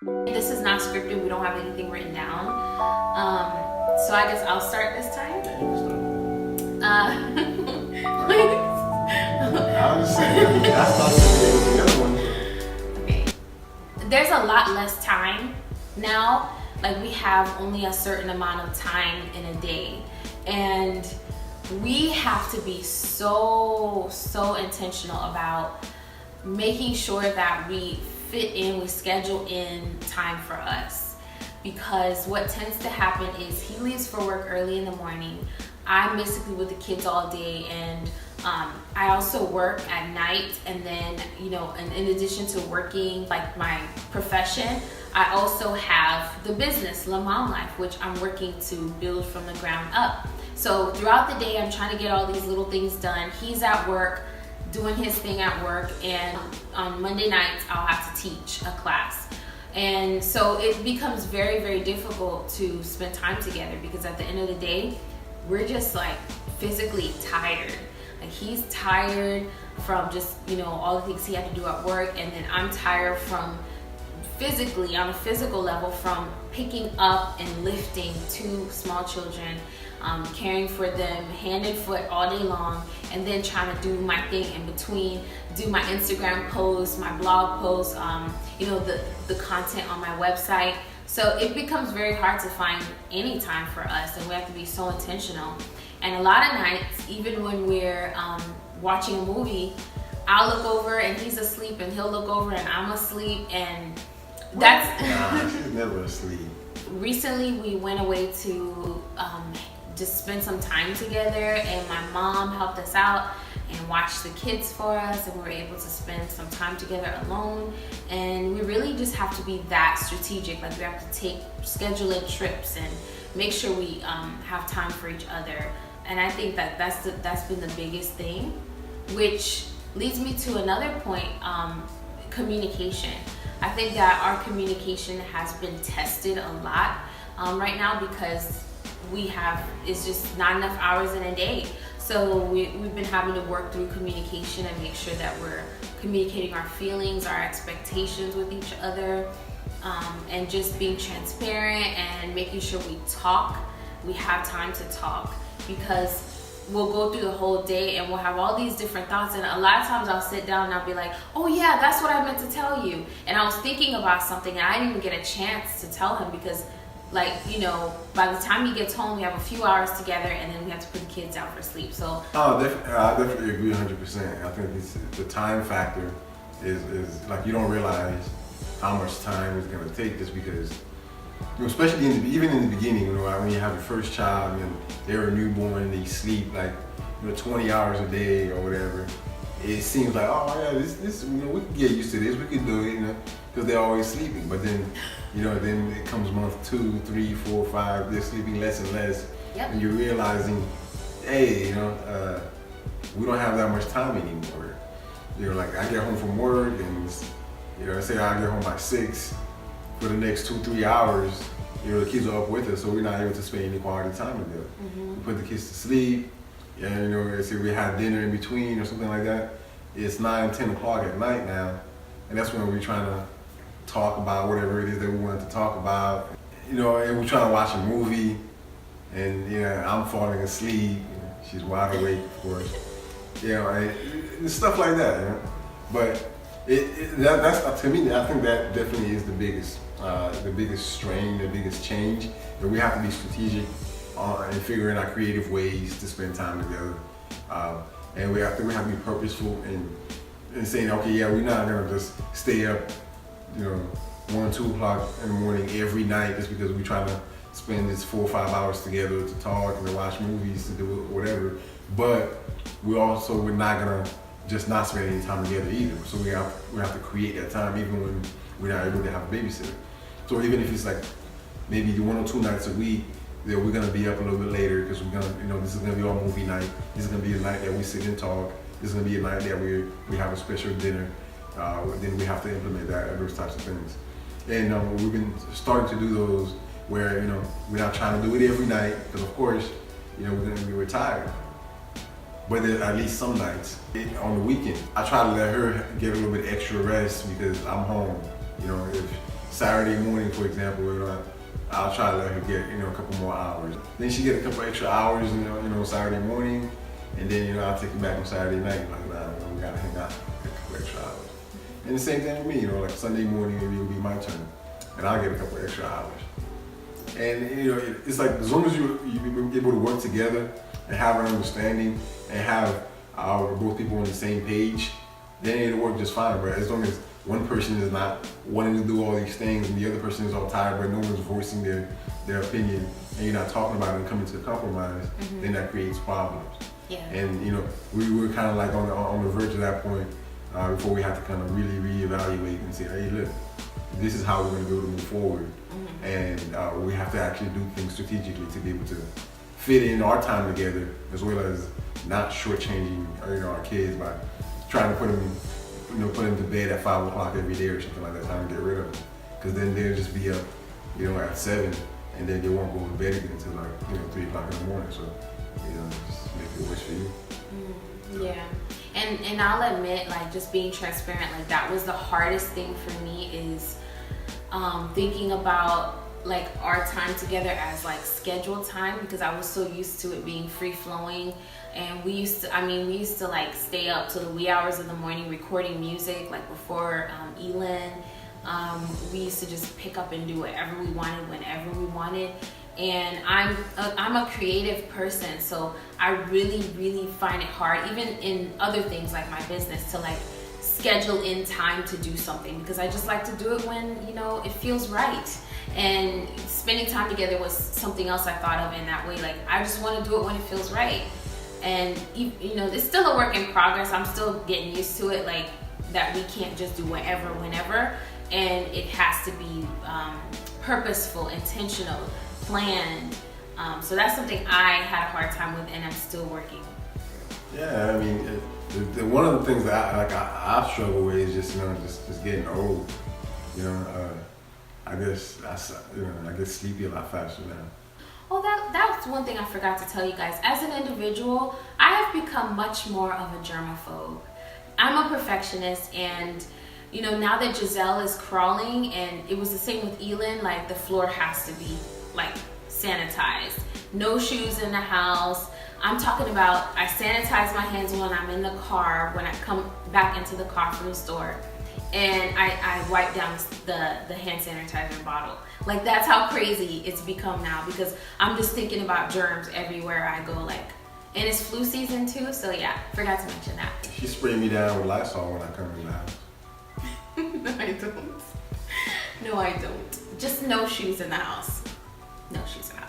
This is not scripted. We don't have anything written down. So I guess I'll start this time. I was just saying, that's not the other one. Okay. There's a lot less time now. Like, we have only a certain amount of time in a day. And we have to be so intentional about making sure that we fit in, we schedule in time for us. Because what tends to happen is he leaves for work early in the morning. I'm basically with the kids all day, and I also work at night. And then, and in addition to working like my profession, I also have the business Lemomlife, which I'm working to build from the ground up. So throughout the day, I'm trying to get all these little things done. He's at work doing his thing at work, and on Monday nights I'll have to teach a class. And so it becomes very difficult to spend time together, because at the end of the day, we're just like physically tired. Like, he's tired from just, all the things he had to do at work, and then I'm tired from physically, on a physical level, from picking up and lifting 2 small children, caring for them hand and foot all day long, and then trying to do my thing in between, do my Instagram posts, my blog posts, the content on my website. So it becomes very hard to find any time for us, and we have to be so intentional. And a lot of nights, even when we're watching a movie, I'll look over and he's asleep, and he'll look over and I'm asleep, and that's she's never asleep. Recently, we went away to just spend some time together, and my mom helped us out and watched the kids for us, and we were able to spend some time together alone. And we really just have to be that strategic. Like, we have to schedule in trips and make sure we have time for each other. And I think that's been the biggest thing, which leads me to another point, communication. I think that our communication has been tested a lot right now, because it's just not enough hours in a day. So we've been having to work through communication and make sure that we're communicating our feelings, our expectations with each other, and just being transparent and making sure we have time to talk, because we'll go through the whole day and we'll have all these different thoughts, and a lot of times I'll sit down and I'll be like, oh yeah, that's what I meant to tell you, and I was thinking about something and I didn't even get a chance to tell him, because by the time he gets home, we have a few hours together, and then we have to put the kids out for sleep. So I definitely agree 100%. I think the time factor is like, you don't realize how much time it's going to take, just because, especially even in the beginning, when you have your first child and they're a newborn and they sleep like 20 hours a day or whatever. It seems like, oh yeah, this we can get used to this, we can do it, because they're always sleeping. But then, then it comes month 2, 3, 4, 5, they're sleeping less and less. Yep. And you're realizing, hey, we don't have that much time anymore. Like, I get home from work and, say I get home by 6, for the next 2-3 hours, the kids are up with us, so we're not able to spend any quality time together. Mm-hmm. We put the kids to sleep, and say we have dinner in between or something like that. It's 9, 10 o'clock at night now, and that's when we're trying to talk about whatever it is that we wanted to talk about. And we're trying to watch a movie, and I'm falling asleep. She's wide awake, of course. And stuff like that. But that's to me, I think that definitely is the biggest strain, the biggest change. That we have to be strategic and figuring out creative ways to spend time together. And we have to be purposeful in saying, okay, yeah, we're not gonna just stay up, 1, 2 o'clock in the morning every night just because we're trying to spend this 4 or 5 hours together to talk and to watch movies, to do whatever. But we're not gonna just not spend any time together either. So we have to create that time even when we're not able to have a babysitter. So even if it's like maybe 1 or 2 nights a week, that we're gonna be up a little bit later, because we're gonna, this is gonna be our movie night. This is gonna be a night that we sit and talk. This is gonna be a night that we have a special dinner. Then we have to implement those types of things. And we've been starting to do those where we're not trying to do it every night, because of course we're gonna be retired. But there's at least some nights on the weekend, I try to let her get a little bit extra rest because I'm home. If Saturday morning, for example, you know, I'll try to let her get, you know, a couple more hours. Then she get a couple extra hours, you know, Saturday morning, and then, you know, I'll take her back on Saturday night. Like, nah, you know, we gotta hang out, get a couple extra hours. And the same thing with me, you know, like Sunday morning, maybe it'll be my turn, and I'll get a couple extra hours. And, you know, it's like, as long as you're able to work together and have an understanding and have both people on the same page, then it'll work just fine. But as long as one person is not wanting to do all these things and the other person is all tired, but no one's voicing their opinion, and you're not talking about it and coming to a compromise, then that creates problems. Yeah. And, you know, we were kind of like on the verge of that point before we had to kind of really reevaluate and say, hey, look, this is how we're going to be able to move forward. And we have to actually do things strategically to be able to fit in our time together, as well as not shortchanging, you know, our kids by trying to put them to bed at 5 o'clock every day or something like that, trying to get rid of them. Because then they'll just be up, you know, at 7, and then they won't go to bed again until like, you know, 3 o'clock in the morning. So, you know, just make it worse for you. Yeah. And I'll admit, like, just being transparent, like, that was the hardest thing for me is thinking about like our time together as like scheduled time, because I was so used to it being free flowing. And we used to like stay up till the wee hours of the morning recording music, like before Ker-Leen. We used to just pick up and do whatever we wanted, whenever we wanted. And I'm a creative person, so I really find it hard, even in other things like my business, to like schedule in time to do something, because I just like to do it when, you know, it feels right. And spending time together was something else I thought of in that way. Like, I just want to do it when it feels right. And you know, it's still a work in progress. I'm still getting used to it, like that we can't just do whatever, whenever, and it has to be purposeful, intentional, planned. So that's something I had a hard time with, and I'm still working. Yeah, I mean, one of the things that I struggle with is just, you know, just getting old. You know, I get sleepy a lot faster now. Oh, that's one thing I forgot to tell you guys. As an individual, I have become much more of a germaphobe. I'm a perfectionist, and you know, now that Giselle is crawling, and it was the same with Ker-Leen, like the floor has to be like sanitized. No shoes in the house. I'm talking about, I sanitize my hands when I'm in the car, when I come back into the car from the store, and I wipe down the hand sanitizer bottle. Like, that's how crazy it's become now, because I'm just thinking about germs everywhere I go. Like, and it's flu season too, so yeah, forgot to mention that. She sprayed me down with Lysol when I come in the house. No, I don't. No, I don't. Just no shoes in the house. No shoes in the house.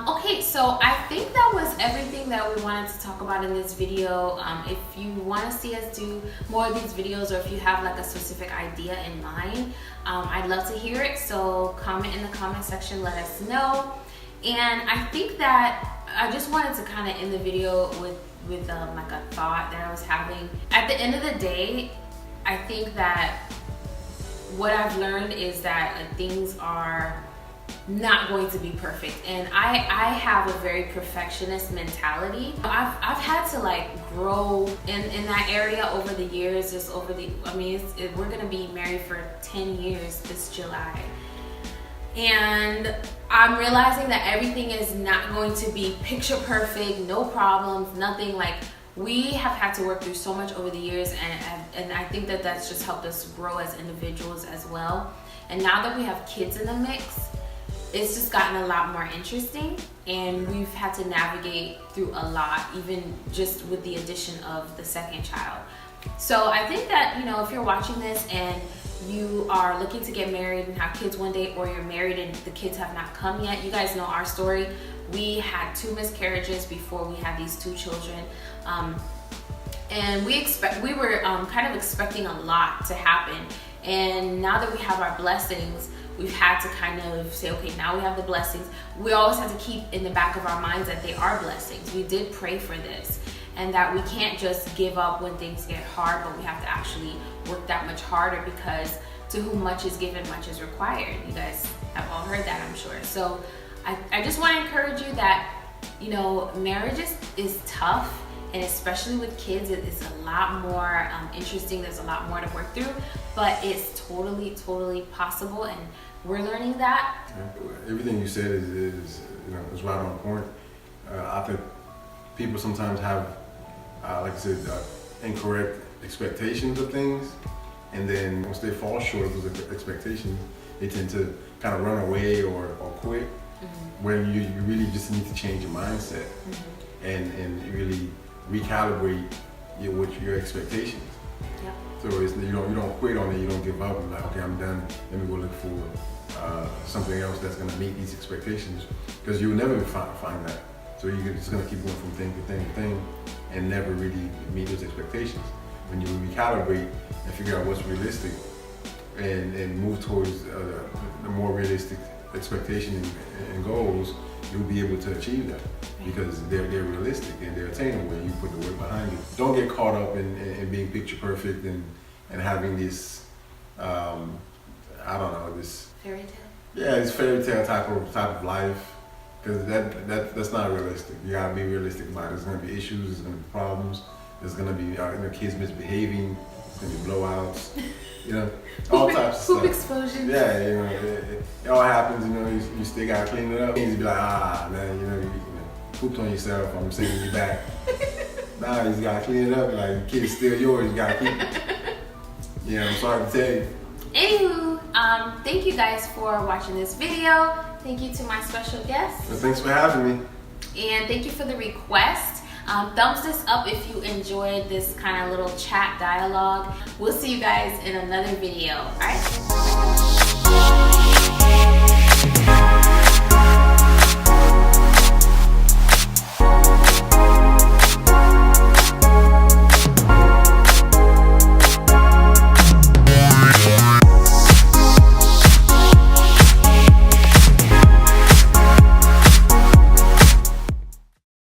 Okay, so I think that was everything that we wanted to talk about in this video. If you want to see us do more of these videos, or if you have like a specific idea in mind, I'd love to hear it. So comment in the comment section, let us know. And I think that I just wanted to kind of end the video with like a thought that I was having. At the end of the day, I think that what I've learned is that things are not going to be perfect, and I have a very perfectionist mentality. I've had to like grow in that area over the years. We're gonna be married for 10 years this July, and I'm realizing that everything is not going to be picture perfect, no problems, nothing. Like, we have had to work through so much over the years, and I think that that's just helped us grow as individuals as well. And now that we have kids in the mix, it's just gotten a lot more interesting, and we've had to navigate through a lot, even just with the addition of the second child. So I think that, you know, if you're watching this and you are looking to get married and have kids one day, or you're married and the kids have not come yet, you guys know our story. We had 2 miscarriages before we had these 2 children. And we were kind of expecting a lot to happen. And now that we have our blessings, we've had to kind of say, okay, now we have the blessings. We always have to keep in the back of our minds that they are blessings. We did pray for this, and that we can't just give up when things get hard, but we have to actually work that much harder, because to whom much is given, much is required. You guys have all heard that, I'm sure. So I just want to encourage you that, you know, marriage is tough, and especially with kids, it's a lot more interesting. There's a lot more to work through, but it's totally possible, and we're learning that. Everything you said is is right on point. I think people sometimes have, like I said, incorrect expectations of things, and then once they fall short of those expectations, they tend to kind of run away or quit. When you really just need to change your mindset and really recalibrate your expectations. Yep. So it's, you don't quit on it, you don't give up. I'm like, okay, I'm done. Let me go look for something else that's going to meet these expectations, because you'll never find that. So you're just going to keep going from thing to thing to thing and never really meet those expectations. When you recalibrate and figure out what's realistic and move towards the more realistic expectation and goals, you'll be able to achieve that because they're realistic and they're attainable and you put the work behind it. Don't get caught up in being picture perfect and having this, I don't know, this Fairy tale? Yeah, it's fairy tale type of life, because that's not realistic. You gotta be realistic about it. There's gonna be issues, there's gonna be problems, there's gonna be kids misbehaving, there's gonna be blowouts, all types of Poop stuff. explosions. Yeah, it all happens. You still gotta clean it up. You be like, man, you pooped on yourself. I'm sending you back. Nah, you gotta clean it up. Like, the kid's still yours. You gotta keep it. Yeah, I'm sorry to tell you. Anywho, thank you guys for watching this video. Thank you to my special guest. Well, thanks for having me. And thank you for the request. Thumbs this up if you enjoyed this kind of little chat dialogue. We'll see you guys in another video. All right?